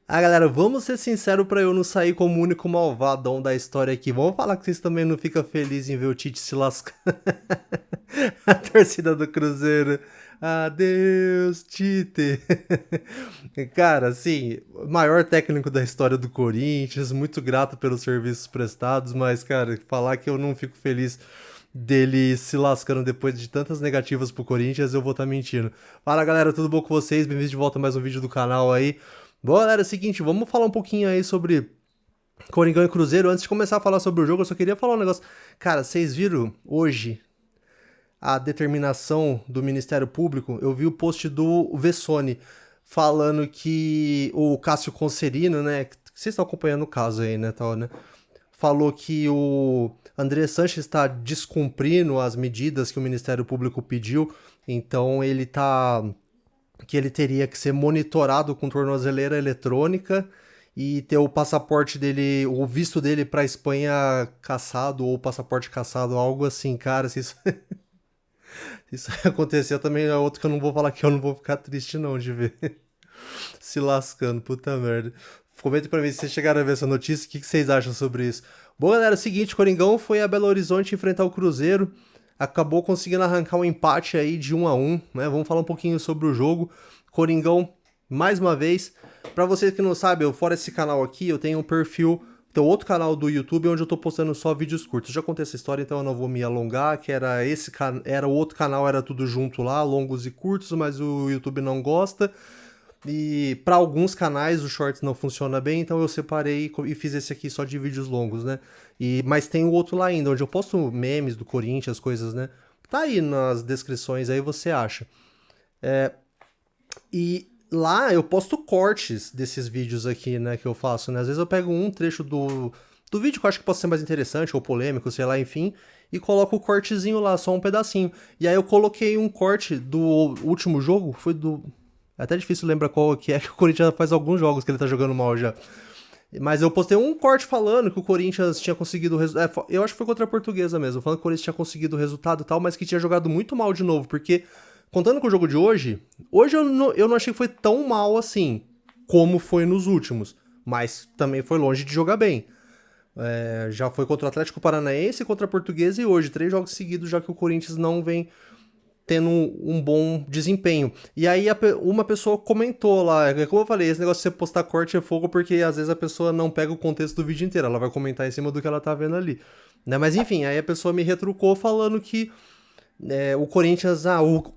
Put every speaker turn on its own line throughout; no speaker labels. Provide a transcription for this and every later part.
Ah, galera, vamos ser sinceros pra eu não sair como o único malvadão da história aqui. Vamos falar que vocês também não ficam felizes em ver o Tite se lascar. A torcida do Cruzeiro. Adeus, Tite. Cara, assim, maior técnico da história do Corinthians, muito grato pelos serviços prestados, mas, cara, falar que eu não fico feliz dele se lascando depois de tantas negativas pro Corinthians, eu vou estar mentindo. Fala, galera, tudo bom com vocês? Bem-vindos de volta a mais um vídeo do canal aí. Bom, galera, é o seguinte, vamos falar um pouquinho aí sobre Coringão e Cruzeiro. Antes de começar a falar sobre o jogo, eu só queria falar um negócio. Cara, vocês viram hoje a determinação do Ministério Público? Eu vi o post do Vessone falando que o Cássio Concerino, né? Vocês estão acompanhando o caso aí, né, tal, né? Falou que o André Sanches está descumprindo as medidas que o Ministério Público pediu, então ele tá que ele teria que ser monitorado com tornozeleira eletrônica e ter o passaporte dele, o visto dele pra Espanha caçado ou o passaporte caçado, algo assim, cara, se isso, se isso acontecer também é outro que eu não vou falar que eu não vou ficar triste não de ver se lascando, puta merda. Comenta pra mim se vocês chegaram a ver essa notícia, o que vocês acham sobre isso. Bom, galera, é o seguinte, Coringão foi a Belo Horizonte enfrentar o Cruzeiro, acabou conseguindo arrancar um empate aí de 1-1, né? Vamos falar um pouquinho sobre o jogo. Coringão, mais uma vez, pra vocês que não sabem, eu fora esse canal aqui, eu tenho um perfil, tem outro canal do YouTube onde eu tô postando só vídeos curtos. Já contei essa história, então eu não vou me alongar, que era era o outro canal, era tudo junto lá, longos e curtos, mas o YouTube não gosta. E para alguns canais o Shorts não funciona bem, então eu separei e fiz esse aqui só de vídeos longos, né? Mas tem o outro lá ainda, onde eu posto memes do Corinthians, coisas, né? Tá aí nas descrições, aí você acha. E lá eu posto cortes desses vídeos aqui, né, que eu faço, né? Às vezes eu pego um trecho do vídeo que eu acho que pode ser mais interessante, ou polêmico, sei lá, enfim, e coloco o cortezinho lá, só um pedacinho. E aí eu coloquei um corte do último jogo, foi do. É até difícil lembrar qual que é, que o Corinthians faz alguns jogos que ele tá jogando mal já. Mas eu postei um corte falando que o Corinthians tinha conseguido o resultado. Eu acho que foi contra a Portuguesa mesmo, falando que o Corinthians tinha conseguido o resultado e tal, mas que tinha jogado muito mal de novo, porque, contando com o jogo de hoje eu não achei que foi tão mal assim, como foi nos últimos. Mas também foi longe de jogar bem. Já foi contra o Atlético Paranaense, contra a Portuguesa e hoje, 3 jogos seguidos, já que o Corinthians não vem tendo um bom desempenho. E aí uma pessoa comentou lá, como eu falei, esse negócio de você postar corte é fogo porque às vezes a pessoa não pega o contexto do vídeo inteiro, ela vai comentar em cima do que ela tá vendo ali. Né? Mas enfim, aí a pessoa me retrucou falando que o Corinthians,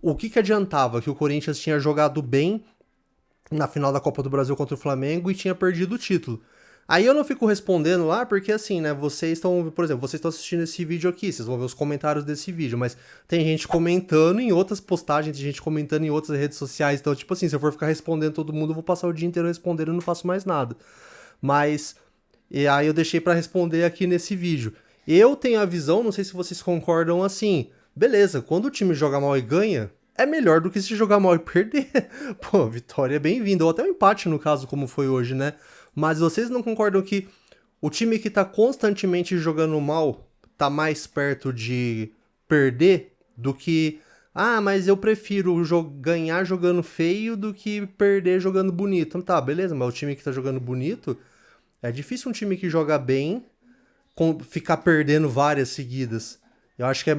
o que adiantava? Que o Corinthians tinha jogado bem na final da Copa do Brasil contra o Flamengo e tinha perdido o título. Aí eu não fico respondendo lá porque assim, né, vocês estão, por exemplo, vocês estão assistindo esse vídeo aqui, vocês vão ver os comentários desse vídeo, mas tem gente comentando em outras postagens, tem gente comentando em outras redes sociais, então tipo assim, se eu for ficar respondendo todo mundo, eu vou passar o dia inteiro respondendo e não faço mais nada. Mas e aí eu deixei pra responder aqui nesse vídeo. Eu tenho a visão, não sei se vocês concordam assim. Beleza, quando o time joga mal e ganha, é melhor do que se jogar mal e perder. Pô, vitória é bem-vinda, ou até um empate no caso, como foi hoje, né? Mas vocês não concordam que o time que tá constantemente jogando mal tá mais perto de perder do que. Ah, mas eu prefiro ganhar jogando feio do que perder jogando bonito. Então tá, beleza, mas o time que tá jogando bonito é difícil um time que joga bem ficar perdendo várias seguidas. Eu acho que é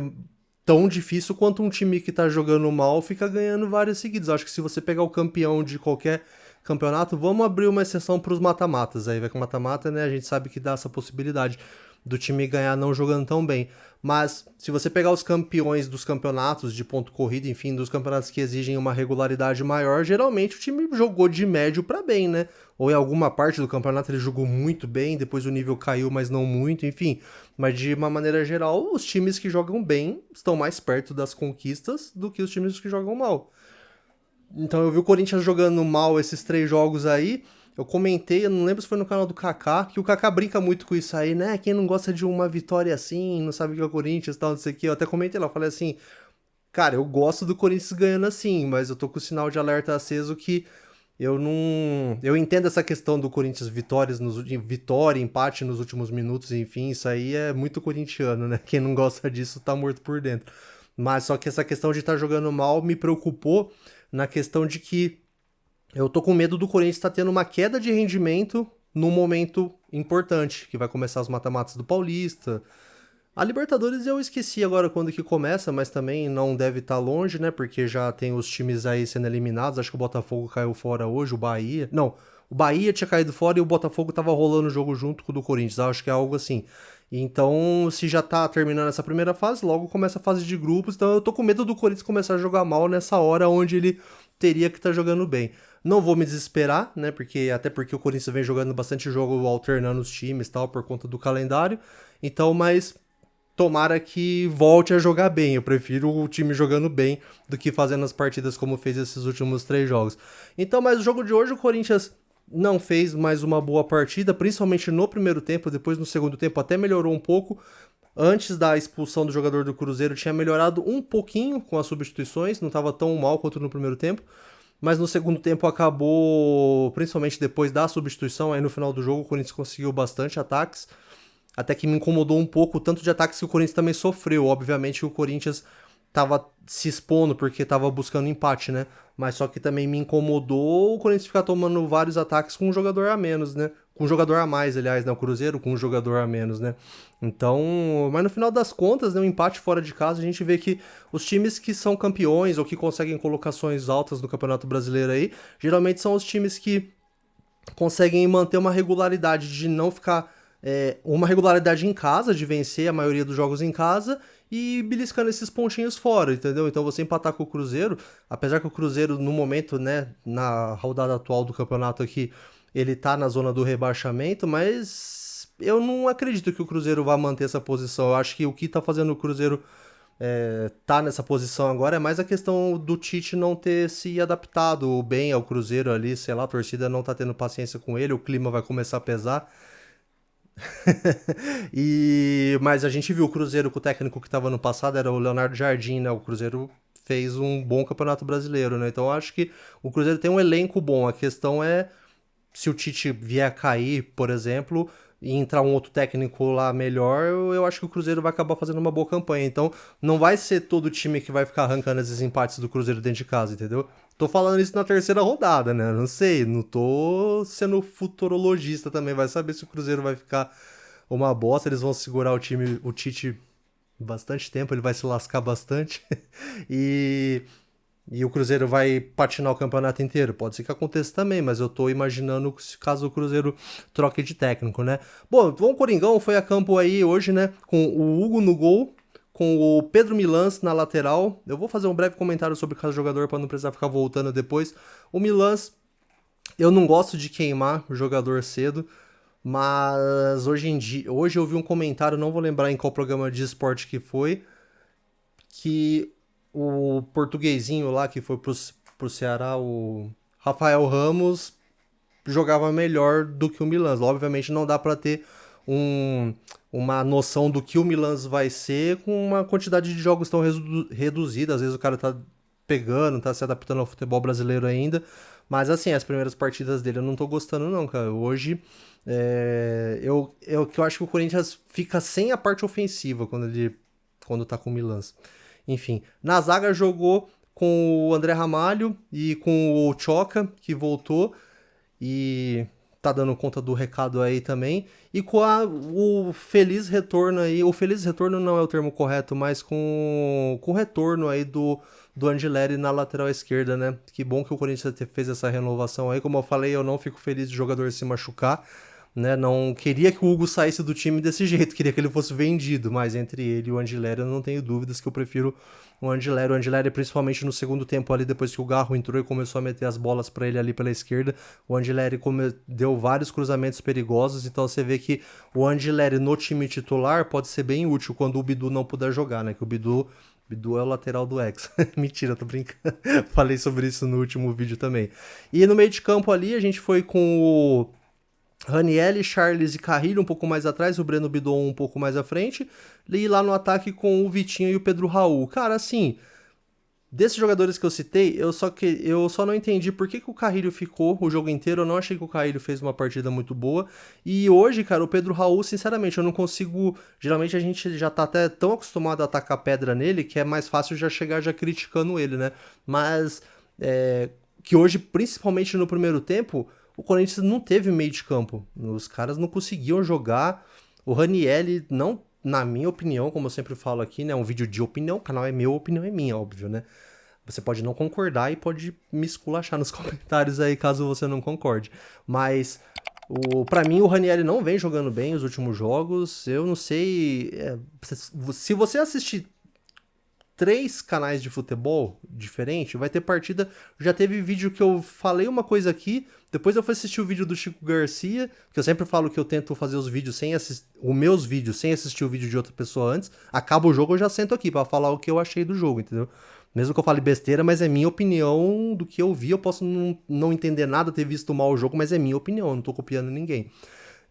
tão difícil quanto um time que tá jogando mal fica ganhando várias seguidas. Eu acho que se você pegar o campeão de qualquer campeonato, vamos abrir uma exceção para os mata-matas. Aí vai com mata-mata, né? A gente sabe que dá essa possibilidade do time ganhar não jogando tão bem. Mas se você pegar os campeões dos campeonatos de ponto corrido, enfim, dos campeonatos que exigem uma regularidade maior, geralmente o time jogou de médio para bem, né? Ou em alguma parte do campeonato ele jogou muito bem, depois o nível caiu, mas não muito, enfim. Mas de uma maneira geral, os times que jogam bem estão mais perto das conquistas do que os times que jogam mal. Então eu vi o Corinthians jogando mal esses 3 jogos aí. Eu comentei, eu não lembro se foi no canal do Kaká, que o Kaká brinca muito com isso aí, né? Quem não gosta de uma vitória assim, não sabe o que é o Corinthians e tal, não sei o que. Eu até comentei lá, eu falei assim, cara, eu gosto do Corinthians ganhando assim, mas eu tô com o sinal de alerta aceso que eu não. Eu entendo essa questão do Corinthians vitória, empate nos últimos minutos, enfim, isso aí é muito corintiano, né? Quem não gosta disso tá morto por dentro. Mas só que essa questão de estar jogando mal me preocupou na questão de que Eu tô com medo do Corinthians estar tendo uma queda de rendimento num momento importante, que vai começar os mata-matas do Paulista. A Libertadores eu esqueci agora quando que começa, mas também não deve estar longe, né? Porque já tem os times aí sendo eliminados. Acho que o Botafogo caiu fora hoje, o Bahia. Não, o Bahia tinha caído fora e o Botafogo tava rolando o jogo junto com o do Corinthians. Acho que é algo assim. Então, se já tá terminando essa primeira fase, logo começa a fase de grupos. Então eu tô com medo do Corinthians começar a jogar mal nessa hora onde ele teria que estar jogando bem. Não vou me desesperar, né? Até porque o Corinthians vem jogando bastante jogo alternando os times, tal, por conta do calendário. Então, mas tomara que volte a jogar bem. Eu prefiro o time jogando bem do que fazendo as partidas como fez esses últimos 3 jogos. Então, mas o jogo de hoje o Corinthians não fez mais uma boa partida, principalmente no primeiro tempo. Depois no segundo tempo até melhorou um pouco. Antes da expulsão do jogador do Cruzeiro tinha melhorado um pouquinho com as substituições, não estava tão mal quanto no primeiro tempo. Mas no segundo tempo acabou, principalmente depois da substituição, aí no final do jogo o Corinthians conseguiu bastante ataques. Até que me incomodou um pouco o tanto de ataques que o Corinthians também sofreu. Obviamente o Corinthians tava se expondo porque tava buscando empate, né? Mas só que também me incomodou o Corinthians ficar tomando vários ataques com um jogador a menos, né? Com um jogador a mais, aliás, né? O Cruzeiro com um jogador a menos, né? Então, mas no final das contas, né? Um empate fora de casa, a gente vê que os times que são campeões ou que conseguem colocações altas no Campeonato Brasileiro aí, geralmente são os times que conseguem manter uma regularidade de não ficar uma regularidade em casa, de vencer a maioria dos jogos em casa e beliscando esses pontinhos fora, entendeu? Então você empatar com o Cruzeiro, apesar que o Cruzeiro no momento, né, na rodada atual do campeonato aqui, ele tá na zona do rebaixamento, mas eu não acredito que o Cruzeiro vá manter essa posição. Eu acho que o que tá fazendo o Cruzeiro tá nessa posição agora é mais a questão do Tite não ter se adaptado bem ao Cruzeiro ali, sei lá, a torcida não tá tendo paciência com ele, o clima vai começar a pesar. Mas a gente viu o Cruzeiro com o técnico que estava no passado, era o Leonardo Jardim, né? O Cruzeiro fez um bom campeonato brasileiro, né? Então eu acho que o Cruzeiro tem um elenco bom. A questão é se o Tite vier a cair, por exemplo, e entrar um outro técnico lá melhor, eu acho que o Cruzeiro vai acabar fazendo uma boa campanha. Então não vai ser todo time que vai ficar arrancando esses empates do Cruzeiro dentro de casa, entendeu? Tô falando isso na terceira rodada, né? Não sei, não tô sendo futurologista também. Vai saber se o Cruzeiro vai ficar uma bosta, eles vão segurar o Tite bastante tempo, ele vai se lascar bastante. e, e o Cruzeiro vai patinar o campeonato inteiro. Pode ser que aconteça também, mas eu tô imaginando caso o Cruzeiro troque de técnico, né? Bom, o Coringão foi a campo aí hoje, né? Com o Hugo no gol, com o Pedro Milans na lateral. Eu vou fazer um breve comentário sobre cada jogador para não precisar ficar voltando depois. O Milans, eu não gosto de queimar o jogador cedo, mas hoje eu vi um comentário, não vou lembrar em qual programa de esporte que foi, que o portuguesinho lá que foi pro Ceará, o Rafael Ramos, jogava melhor do que o Milans. Obviamente não dá para ter uma noção do que o Milans vai ser com uma quantidade de jogos tão reduzida. Às vezes o cara tá pegando, tá se adaptando ao futebol brasileiro ainda. Mas assim, as primeiras partidas dele eu não tô gostando não, cara. Hoje eu acho que o Corinthians fica sem a parte ofensiva quando tá com o Milans. Enfim, na zaga jogou com o André Ramalho e com o Choca, que voltou e tá dando conta do recado aí também. E com o feliz retorno aí, o feliz retorno não é o termo correto, mas com o retorno aí do Angileri na lateral esquerda, né? Que bom que o Corinthians fez essa renovação aí. Como eu falei, eu não fico feliz de o jogador se machucar, né? Não queria que o Hugo saísse do time desse jeito, queria que ele fosse vendido, mas entre ele e o Angileri eu não tenho dúvidas que eu prefiro o Angileri. O Angileri, principalmente no segundo tempo ali, depois que o Garro entrou e começou a meter as bolas para ele ali pela esquerda, o Angileri deu vários cruzamentos perigosos, então você vê que o Angileri no time titular pode ser bem útil quando o Bidu não puder jogar, né? Que o Bidu é o lateral do Hexa. Mentira, tô brincando. Falei sobre isso no último vídeo também. E no meio de campo ali, a gente foi com o Ranieri, Charles e Carrilho um pouco mais atrás, o Breno Bidon um pouco mais à frente, e lá no ataque com o Vitinho e o Pedro Raul. Cara, assim, desses jogadores que eu citei, eu só não entendi por que o Carrilho ficou o jogo inteiro, eu não achei que o Carrilho fez uma partida muito boa, e hoje, cara, o Pedro Raul, sinceramente, eu não consigo, geralmente a gente já tá até tão acostumado a atacar pedra nele, que é mais fácil já chegar já criticando ele, né, mas, que hoje, principalmente no primeiro tempo, o Corinthians não teve meio de campo. Os caras não conseguiam jogar. O Ranieri não, na minha opinião, como eu sempre falo aqui, né? É um vídeo de opinião, o canal é meu, a opinião é minha, óbvio, né? Você pode não concordar e pode me esculachar nos comentários aí, caso você não concorde. Mas, pra mim, o Ranieri não vem jogando bem os últimos jogos. Eu não sei... se você assistir 3 canais de futebol diferentes, vai ter partida... Já teve vídeo que eu falei uma coisa aqui, depois eu fui assistir o vídeo do Chico Garcia, que eu sempre falo que eu tento fazer os vídeos sem assistir... Os meus vídeos sem assistir o vídeo de outra pessoa antes. Acaba o jogo, eu já sento aqui pra falar o que eu achei do jogo, entendeu? Mesmo que eu fale besteira, mas é minha opinião do que eu vi. Eu posso não entender nada, ter visto mal o jogo, mas é minha opinião, eu não tô copiando ninguém.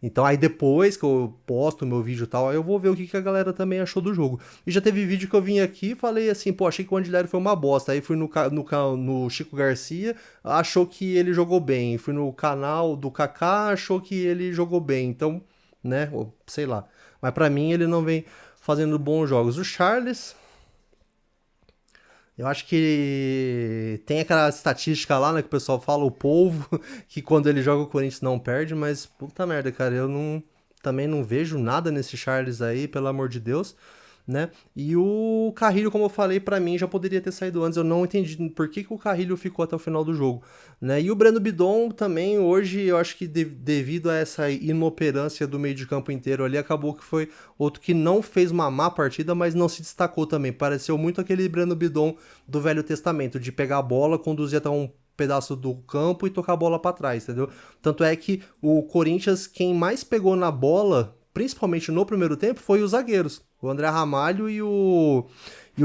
Então aí depois que eu posto o meu vídeo e tal, aí eu vou ver o que a galera também achou do jogo. E já teve vídeo que eu vim aqui e falei assim, pô, achei que o Andileri foi uma bosta. Aí fui no Chico Garcia, achou que ele jogou bem. Fui no canal do Kaká, achou que ele jogou bem. Então, né, sei lá. Mas pra mim ele não vem fazendo bons jogos. O Charles... Eu acho que tem aquela estatística lá, né, que o pessoal fala, o polvo, que quando ele joga o Corinthians não perde, mas puta merda, cara, eu também não vejo nada nesse Charles aí, pelo amor de Deus, né? E o Carrilho, como eu falei, pra mim já poderia ter saído antes, eu não entendi por que o Carrilho ficou até o final do jogo, né? E o Breno Bidon também, hoje, eu acho que devido a essa inoperância do meio de campo inteiro ali, acabou que foi outro que não fez uma má partida, mas não se destacou também. Pareceu muito aquele Breno Bidon do Velho Testamento, de pegar a bola, conduzir até um pedaço do campo e tocar a bola pra trás, entendeu? Tanto é que o Corinthians, quem mais pegou na bola, principalmente no primeiro tempo, foi os zagueiros. O André Ramalho e o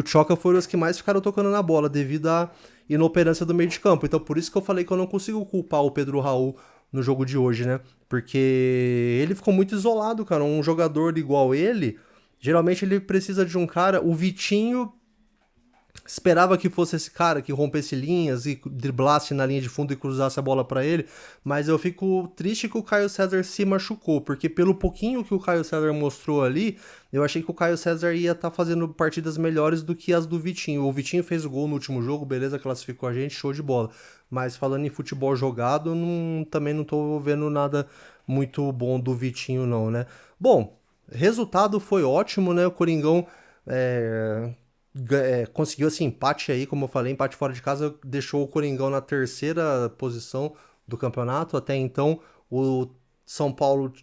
Tchoca foram os que mais ficaram tocando na bola, devido à inoperância do meio de campo. Então por isso que eu falei que eu não consigo culpar o Pedro Raul no jogo de hoje, né? Porque ele ficou muito isolado, cara. Um jogador igual ele, geralmente ele precisa de um cara... O Vitinho... Esperava que fosse esse cara que rompesse linhas e driblasse na linha de fundo e cruzasse a bola pra ele, mas eu fico triste que o Caio César se machucou, porque pelo pouquinho que o Caio César mostrou ali, eu achei que o Caio César ia estar fazendo partidas melhores do que as do Vitinho. O Vitinho fez o gol no último jogo, beleza, classificou a gente, show de bola. Mas falando em futebol jogado, também não tô vendo nada muito bom do Vitinho não, né? Bom, resultado foi ótimo, né? O Coringão... conseguiu esse empate aí, como eu falei, empate fora de casa, deixou o Coringão na terceira posição do campeonato. Até então o São Paulo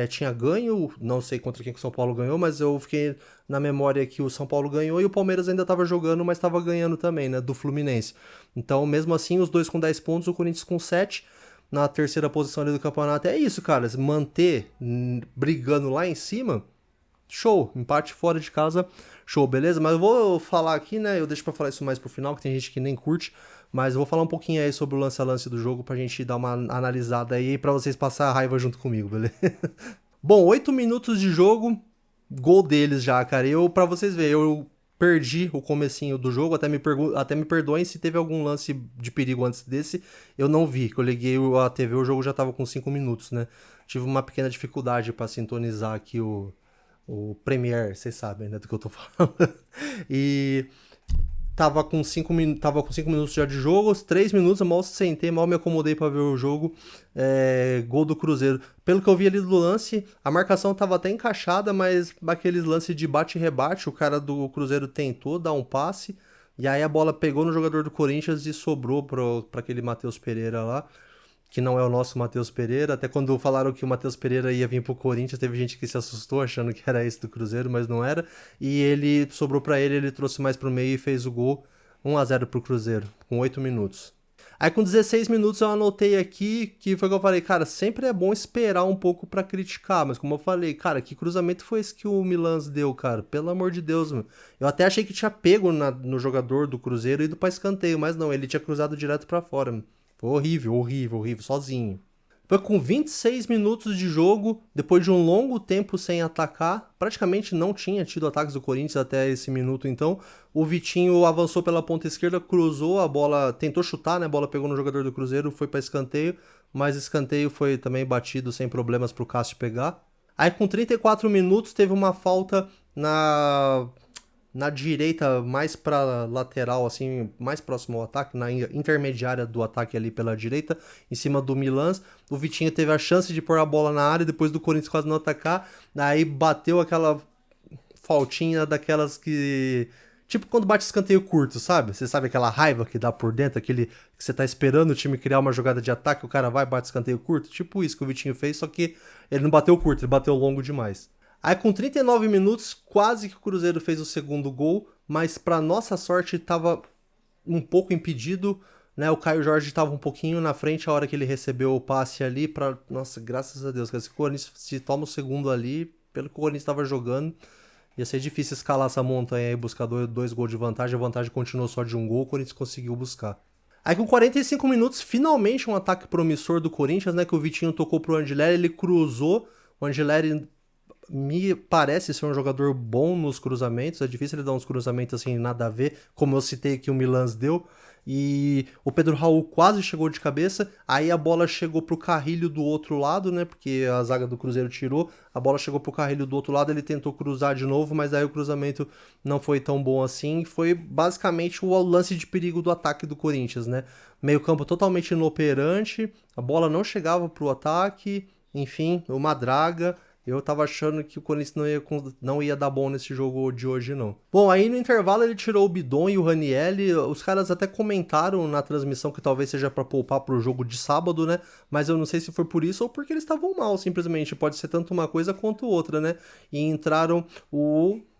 tinha ganho, não sei contra quem que o São Paulo ganhou, mas eu fiquei na memória que o São Paulo ganhou e o Palmeiras ainda estava jogando, mas estava ganhando também, né, do Fluminense. Então mesmo assim, os dois com 10 pontos, o Corinthians com 7 na terceira posição ali do campeonato. É isso, cara, manter brigando lá em cima, show, empate fora de casa, show, beleza? Mas eu vou falar aqui, né, eu deixo pra falar isso mais pro final, que tem gente que nem curte, mas eu vou falar um pouquinho aí sobre o lance a lance do jogo pra gente dar uma analisada aí, pra vocês passar a raiva junto comigo, beleza? Bom, 8 minutos de jogo, gol deles já, cara, pra vocês verem, eu perdi o comecinho do jogo, até me perdoem se teve algum lance de perigo antes desse, eu não vi, que eu liguei a TV, o jogo já tava com 5 minutos, né? Tive uma pequena dificuldade pra sintonizar aqui o Premiere, vocês sabem, né, do que eu tô falando. E tava com 5 minutos já de jogo, 3 minutos, eu mal sentei, mal me acomodei pra ver o jogo. Gol do Cruzeiro. Pelo que eu vi ali do lance, a marcação tava até encaixada, mas aqueles lances de bate e rebate, o cara do Cruzeiro tentou dar um passe, e aí a bola pegou no jogador do Corinthians e sobrou pra aquele Matheus Pereira lá, que não é o nosso Matheus Pereira. Até quando falaram que o Matheus Pereira ia vir pro Corinthians, teve gente que se assustou achando que era esse do Cruzeiro, mas não era. E ele sobrou pra ele, ele trouxe mais pro meio e fez o gol. 1-0 pro Cruzeiro, com 8 minutos. Aí com 16 minutos eu anotei aqui, que foi o que eu falei, cara, sempre é bom esperar um pouco pra criticar, mas como eu falei, cara, que cruzamento foi esse que o Milans deu, cara? Pelo amor de Deus, mano. Eu até achei que tinha pego no jogador do Cruzeiro e ido pra escanteio, mas não, ele tinha cruzado direto pra fora, mano. Foi horrível, horrível, horrível, sozinho. Foi com 26 minutos de jogo, depois de um longo tempo sem atacar, praticamente não tinha tido ataques do Corinthians até esse minuto então, o Vitinho avançou pela ponta esquerda, cruzou a bola, tentou chutar, né, a bola pegou no jogador do Cruzeiro, foi para escanteio, mas escanteio foi também batido sem problemas pro Cássio pegar. Aí com 34 minutos teve uma falta na direita, mais pra lateral, assim, mais próximo ao ataque, na intermediária do ataque ali pela direita, em cima do Milan. O Vitinho teve a chance de pôr a bola na área, depois do Corinthians quase não atacar, aí bateu aquela faltinha daquelas que... Tipo quando bate escanteio curto, sabe? Você sabe aquela raiva que dá por dentro, aquele que você tá esperando o time criar uma jogada de ataque, o cara vai e bate escanteio curto? Tipo isso que o Vitinho fez, só que ele não bateu curto, ele bateu longo demais. Aí com 39 minutos, quase que o Cruzeiro fez o segundo gol, mas pra nossa sorte tava um pouco impedido, né? O Caio Jorge tava um pouquinho na frente a hora que ele recebeu o passe ali pra... Nossa, graças a Deus, se o Corinthians se toma o segundo ali, pelo que o Corinthians tava jogando, ia ser difícil escalar essa montanha aí e buscar dois gols de vantagem. A vantagem continuou só de um gol, o Corinthians conseguiu buscar. Aí com 45 minutos, finalmente um ataque promissor do Corinthians, né? Que o Vitinho tocou pro Angileri, ele cruzou. O Angileri me parece ser um jogador bom nos cruzamentos. É difícil ele dar uns cruzamentos assim, nada a ver, como eu citei que o Milans deu. E o Pedro Raul quase chegou de cabeça, aí a bola chegou pro Carrilho do outro lado, né, porque a zaga do Cruzeiro tirou, a bola chegou pro Carrilho do outro lado, ele tentou cruzar de novo, mas aí o cruzamento não foi tão bom assim, foi basicamente o lance de perigo do ataque do Corinthians, né, meio campo totalmente inoperante, a bola não chegava pro ataque, enfim, uma draga. Eu tava achando que o Corinthians não ia dar bom nesse jogo de hoje, não. Bom, aí no intervalo ele tirou o Bidon e o Ranielli. Os caras até comentaram na transmissão que talvez seja pra poupar pro jogo de sábado, né? Mas eu não sei se foi por isso ou porque eles estavam mal, simplesmente. Pode ser tanto uma coisa quanto outra, né? E entraram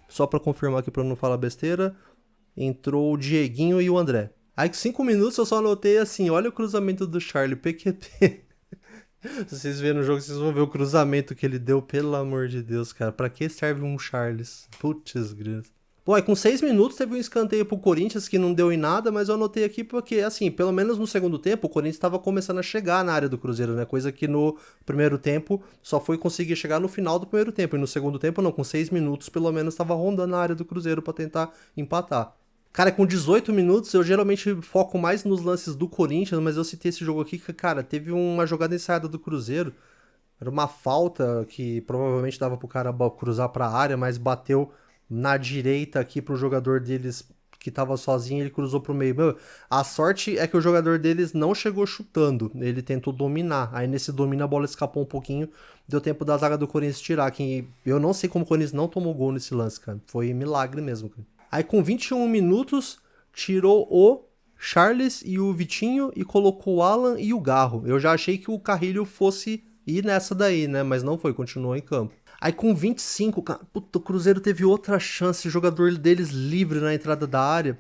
Só pra confirmar aqui pra não falar besteira. Entrou o Dieguinho e o André. Aí com 5 minutos eu só anotei assim, olha o cruzamento do Charlie PQP. Se vocês verem no jogo, vocês vão ver o cruzamento que ele deu, pelo amor de Deus, cara. Pra que serve um Charles? Putz, grilo. Bom, aí com 6 minutos teve um escanteio pro Corinthians que não deu em nada, mas eu anotei aqui porque, assim, pelo menos no segundo tempo, o Corinthians estava começando a chegar na área do Cruzeiro, né? Coisa que no primeiro tempo só foi conseguir chegar no final do primeiro tempo. E no segundo tempo, não, com 6 minutos, pelo menos estava rondando a área do Cruzeiro pra tentar empatar. Cara, com 18 minutos, eu geralmente foco mais nos lances do Corinthians, mas eu citei esse jogo aqui que, cara, teve uma jogada ensaiada do Cruzeiro. Era uma falta que provavelmente dava pro cara cruzar pra área, mas bateu na direita aqui pro jogador deles que tava sozinho, ele cruzou pro meio. Meu, a sorte é que o jogador deles não chegou chutando, ele tentou dominar. Aí nesse domínio a bola escapou um pouquinho, deu tempo da zaga do Corinthians tirar. Que eu não sei como o Corinthians não tomou gol nesse lance, cara. Foi milagre mesmo, cara. Aí com 21 minutos, tirou o Charles e o Vitinho e colocou o Alan e o Garro. Eu já achei que o Carrilho fosse ir nessa daí, né? Mas não foi, continuou em campo. Aí com 25, puta, o Cruzeiro teve outra chance, o jogador deles livre na entrada da área.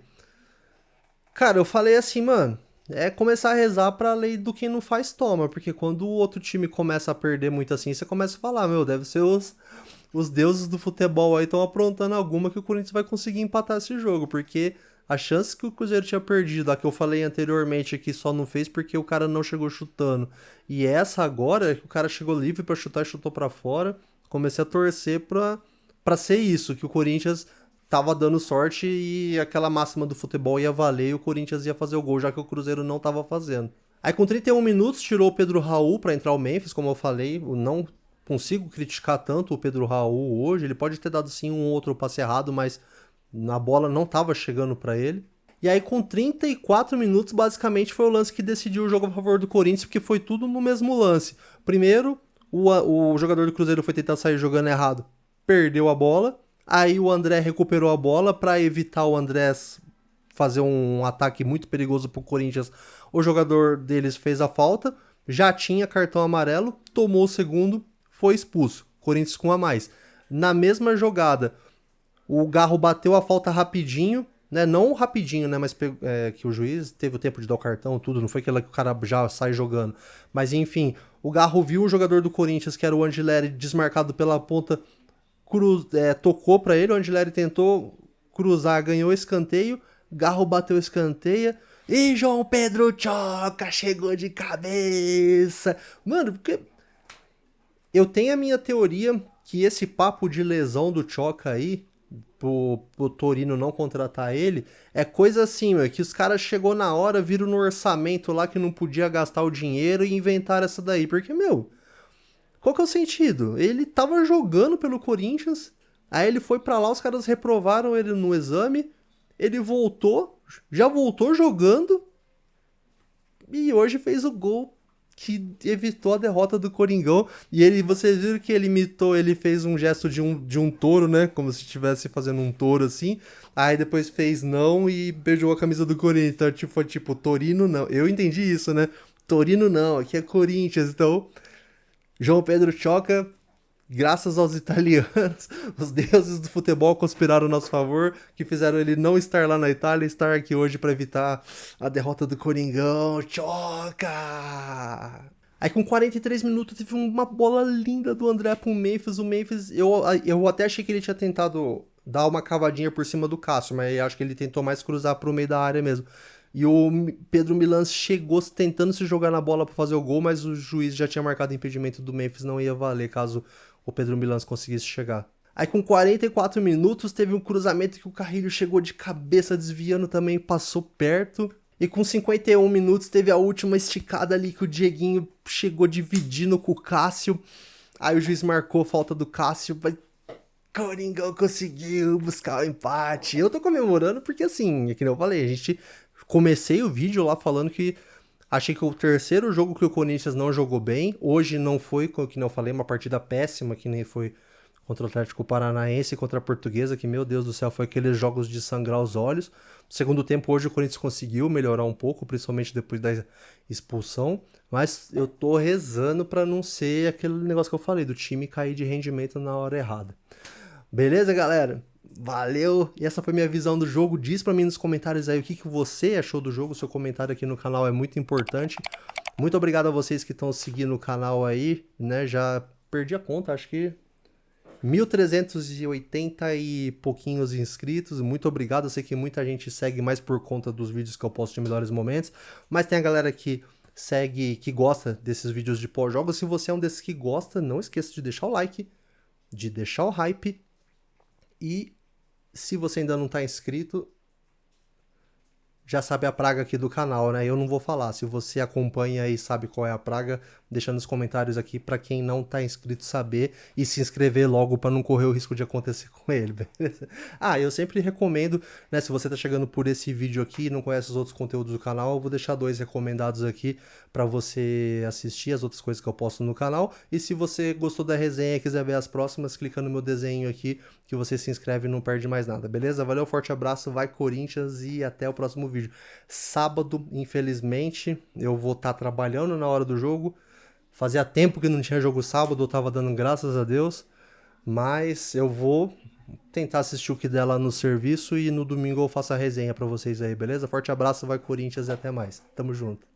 Cara, eu falei assim, mano, é começar a rezar pra lei do quem não faz toma, porque quando o outro time começa a perder muito assim, você começa a falar, meu, deve ser os deuses do futebol aí estão aprontando alguma que o Corinthians vai conseguir empatar esse jogo, porque a chance que o Cruzeiro tinha perdido, a que eu falei anteriormente aqui, só não fez porque o cara não chegou chutando. E essa agora, que o cara chegou livre pra chutar e chutou pra fora, comecei a torcer pra ser isso, que o Corinthians tava dando sorte e aquela máxima do futebol ia valer e o Corinthians ia fazer o gol, já que o Cruzeiro não tava fazendo. Aí com 31 minutos tirou o Pedro Raul pra entrar o Memphis, como eu falei, eu não consigo criticar tanto o Pedro Raul hoje, ele pode ter dado sim um outro passe errado, mas a bola não tava chegando pra ele. E aí com 34 minutos basicamente foi o lance que decidiu o jogo a favor do Corinthians, porque foi tudo no mesmo lance. Primeiro, o jogador do Cruzeiro foi tentar sair jogando errado, perdeu a bola. Aí o André recuperou a bola para evitar o André fazer um ataque muito perigoso pro Corinthians. O jogador deles fez a falta, já tinha cartão amarelo, tomou o segundo, foi expulso. Corinthians com a mais. Na mesma jogada, o Garro bateu a falta rapidinho, né? Não rapidinho, né? Mas que o juiz teve o tempo de dar o cartão, tudo. Não foi aquela que o cara já sai jogando. Mas enfim, o Garro viu o jogador do Corinthians, que era o Angileri, desmarcado pela ponta, tocou pra ele. O Angileri tentou cruzar, ganhou escanteio. Garro bateu escanteio. E João Pedro Choca chegou de cabeça. Mano, porque eu tenho a minha teoria que esse papo de lesão do Choca aí, pro Torino não contratar ele, é coisa assim, meu, que os caras chegou na hora, viram no orçamento lá que não podia gastar o dinheiro e inventaram essa daí. Porque, meu, qual que é o sentido? Ele tava jogando pelo Corinthians, Aí ele foi pra lá, os caras reprovaram ele no exame, ele voltou, já voltou jogando e hoje fez o gol que evitou a derrota do Coringão. E ele, vocês viram que ele imitou, ele fez um gesto de um touro, né? Como se estivesse fazendo um touro assim. Aí depois fez não e beijou a camisa do Corinthians. Então, tipo, foi tipo, Torino não. Eu entendi isso, né? Torino não, aqui é Corinthians. Então, João Pedro Choca, graças aos italianos, os deuses do futebol conspiraram a nosso favor, que fizeram ele não estar lá na Itália e estar aqui hoje para evitar a derrota do Coringão. Choca! Aí com 43 minutos teve uma bola linda do André pro Memphis. O Memphis, eu até achei que ele tinha tentado dar uma cavadinha por cima do Cássio, mas eu acho que ele tentou mais cruzar pro meio da área mesmo. E o Pedro Milan chegou tentando se jogar na bola para fazer o gol, mas o juiz já tinha marcado impedimento do Memphis, não ia valer caso o Pedro Milan conseguisse chegar. Aí com 44 minutos teve um cruzamento que o Carrilho chegou de cabeça desviando também, passou perto. E com 51 minutos teve a última esticada ali que o Dieguinho chegou dividindo com o Cássio. Aí o juiz marcou a falta do Cássio, mas Coringão conseguiu buscar o empate. Eu tô comemorando porque assim, é que nem eu falei, a gente comecei o vídeo lá falando que achei que o terceiro jogo que o Corinthians não jogou bem, hoje não foi, que nem eu falei, uma partida péssima, que nem foi contra o Atlético Paranaense e contra a Portuguesa, que, meu Deus do céu, foi aqueles jogos de sangrar os olhos. Segundo tempo, hoje o Corinthians conseguiu melhorar um pouco, principalmente depois da expulsão, mas eu tô rezando pra não ser aquele negócio que eu falei, do time cair de rendimento na hora errada. Beleza, galera? Valeu! E essa foi minha visão do jogo. Diz pra mim nos comentários aí o que você achou do jogo. Seu comentário aqui no canal é muito importante. Muito obrigado a vocês que estão seguindo o canal aí, né? Já perdi a conta, acho que 1.380 e pouquinhos inscritos. Muito obrigado. Eu sei que muita gente segue mais por conta dos vídeos que eu posto de melhores momentos, mas tem a galera que segue, que gosta desses vídeos de pós-jogos. Se você é um desses que gosta, não esqueça de deixar o like, de deixar o hype. E se você ainda não está inscrito, já sabe a praga aqui do canal, né? Eu não vou falar. Se você acompanha e sabe qual é a praga, deixa nos comentários aqui para quem não tá inscrito saber e se inscrever logo para não correr o risco de acontecer com ele, beleza? Ah, eu sempre recomendo, né? Se você tá chegando por esse vídeo aqui e não conhece os outros conteúdos do canal, eu vou deixar 2 recomendados aqui para você assistir as outras coisas que eu posto no canal. E se você gostou da resenha e quiser ver as próximas, clica no meu desenho aqui que você se inscreve e não perde mais nada, beleza? Valeu, forte abraço, vai Corinthians e até o próximo vídeo. Sábado, infelizmente, eu vou estar trabalhando na hora do jogo. Fazia tempo que não tinha jogo sábado, eu tava dando graças a Deus. Mas eu vou tentar assistir o que der lá no serviço e no domingo eu faço a resenha pra vocês aí, beleza? Forte abraço, vai Corinthians e até mais. Tamo junto.